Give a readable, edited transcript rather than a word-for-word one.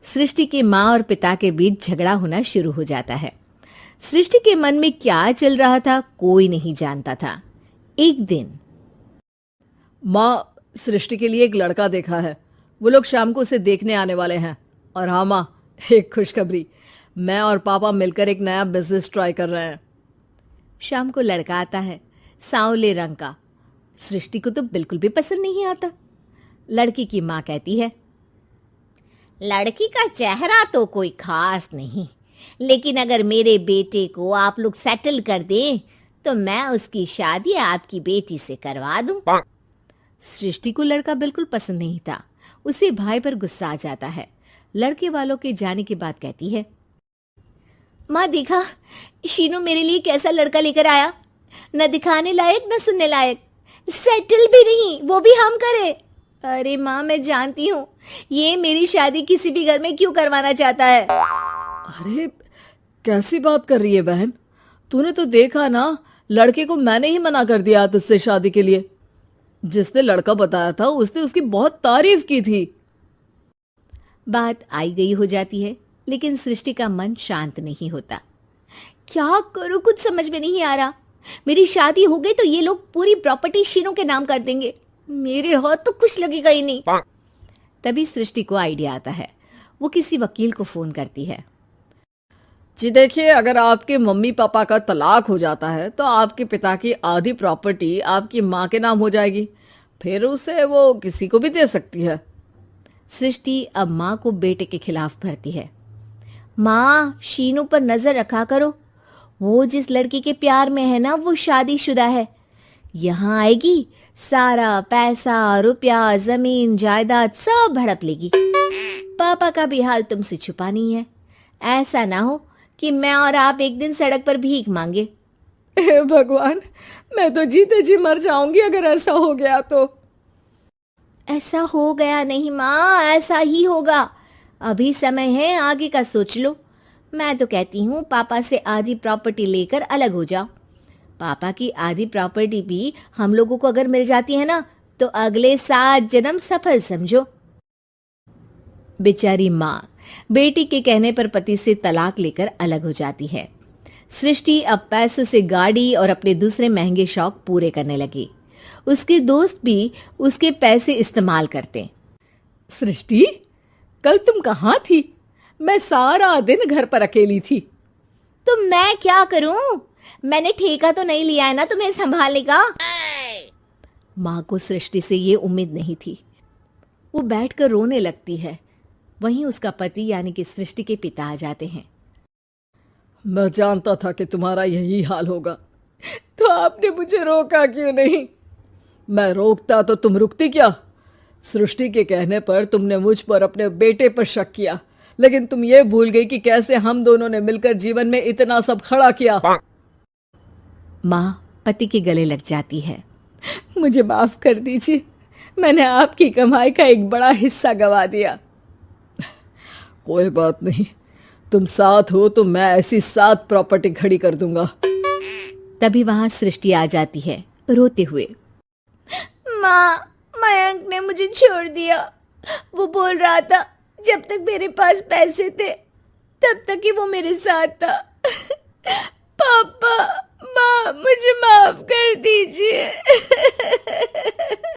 सृष्टि के माँ और पिता के बीच झगड़ा होना शुरू हो जाता है। सृष्टि के मन में क्या चल रहा था कोई नहीं जानता था। एक दिन, माँ, सृष्टि के लिए एक लड़का देखा है। वो लोग शाम को उसे देखने आने वाले हैं। और हाँ माँ, एक खुशखबरी, मैं और पापा मिलकर एक नया बिजनेस ट्राई कर रहे हैं। शाम को लड़का आता है, सांवले रंग का। सृष्टि को तो बिल्कुल भी पसंद नहीं आता। लड़की की माँ कहती है, लड़की का चेहरा तो कोई खास नहीं, लेकिन अगर मेरे बेटे को आप लोग सेटल कर दें तो मैं उसकी शादी आपकी बेटी से करवा दूं। सृष्टि को लड़का बिल्कुल पसंद नहीं था। उसे भाई पर गुस्सा आ जाता है। लड़के वालों के जाने के बाद कहती है, माँ देखा, शीनू मेरे लिए कैसा लड़का लेकर आया, न दिखाने लायक न सुनने लायक, सेटल भी नहीं, वो भी हम करे। अरे माँ, मैं जानती हूँ ये मेरी शादी किसी भी घर में क्यों करवाना चाहता है। अरे कैसी बात कर रही है बहन? तूने तो देखा ना, लड़के को मैंने ही मना कर दिया तुझसे शादी के लिए। जिसने लड़का बताया था उसने उसकी बहुत तारीफ की थी। बात आई गई हो जाती है, लेकिन सृष्टि का मन शांत नहीं होता। क्या करूँ, कुछ समझ में नहीं आ रहा। मेरी शादी हो गई तो ये लोग पूरी प्रॉपर्टी शीनू के नाम कर देंगे। मेरे हाथ तो कुछ लगेगा ही नहीं। तभी सृष्टि को आइडिया आता है। वो किसी वकील को फोन करती है। जी देखिए, अगर आपके मम्मी पापा का तलाक हो जाता है तो आपके पिता की आधी प्रॉपर्टी आपकी माँ के नाम हो जाएगी। फिर उसे वो किसी को भी दे सकती है। सृष्टि अब माँ को बेटे के खिलाफ भरती है। माँ, शीनू पर नजर रखा करो। वो जिस लड़की के प्यार में है ना, वो शादीशुदा है। यहाँ आएगी, सारा पैसा, रुपया, जमीन, जायदाद सब हड़प लेगी। पापा का भी हाल तुमसे छुपा नहीं है। ऐसा ना हो कि मैं और आप एक दिन सड़क पर भीख मांगे। हे भगवान, मैं तो जीते जी मर जाऊंगी अगर ऐसा हो गया तो। ऐसा हो गया नहीं माँ, ऐसा ही होगा। अभी समय है, आगे का सोच लो। मैं तो कहती हूँ पापा से आधी प्रॉपर्टी लेकर अलग हो जाओ। पापा की आधी प्रॉपर्टी भी हम लोगों को अगर मिल जाती है ना, तो अगले 7 जन्म सफल समझो। बेचारी माँ बेटी के कहने पर पति से तलाक लेकर अलग हो जाती है। सृष्टि अब पैसों से गाड़ी और अपने दूसरे महंगे शौक पूरे करने लगी। उसके दोस्त भी उसके पैसे इस्तेमाल करते। सृष्टि, कल तुम कहाँ थी? मैं सारा दिन घर पर अकेली थी। तो मैं क्या करूं? मैंने ठेका तो नहीं लिया है ना तुम्हें संभालने का। माँ को सृष्टि से ये उम्मीद नहीं थी। वो बैठकर रोने लगती है। वहीं उसका पति यानी कि सृष्टि के पिता आ जाते हैं। मैं जानता था कि तुम्हारा यही हाल होगा, तो आपने मुझे रोका क्यों नहीं? मैं रोकता तो तुम रुकती क्या? सृष्टि के कहने पर तुमने मुझ पर, अपने बेटे पर शक किया, लेकिन तुम ये भूल गई कि कैसे हम दोनों ने मिलकर जीवन में इतना सब खड़ा किया। माँ पति के गले लग जाती है। मुझे माफ कर दीजिए, मैंने आपकी कमाई का एक बड़ा हिस्सा गवा दिया। कोई बात नहीं, तुम साथ हो तो मैं ऐसी 7 प्रॉपर्टी खड़ी कर दूंगा। तभी वहां सृष्टि आ जाती है रोते हुए। माँ, मयंक ने मुझे छोड़ दिया। वो बोल रहा था जब तक मेरे पास पैसे थे तब तक ही वो मेरे साथ था। पापा, माँ, मुझे माफ कर दीजिए।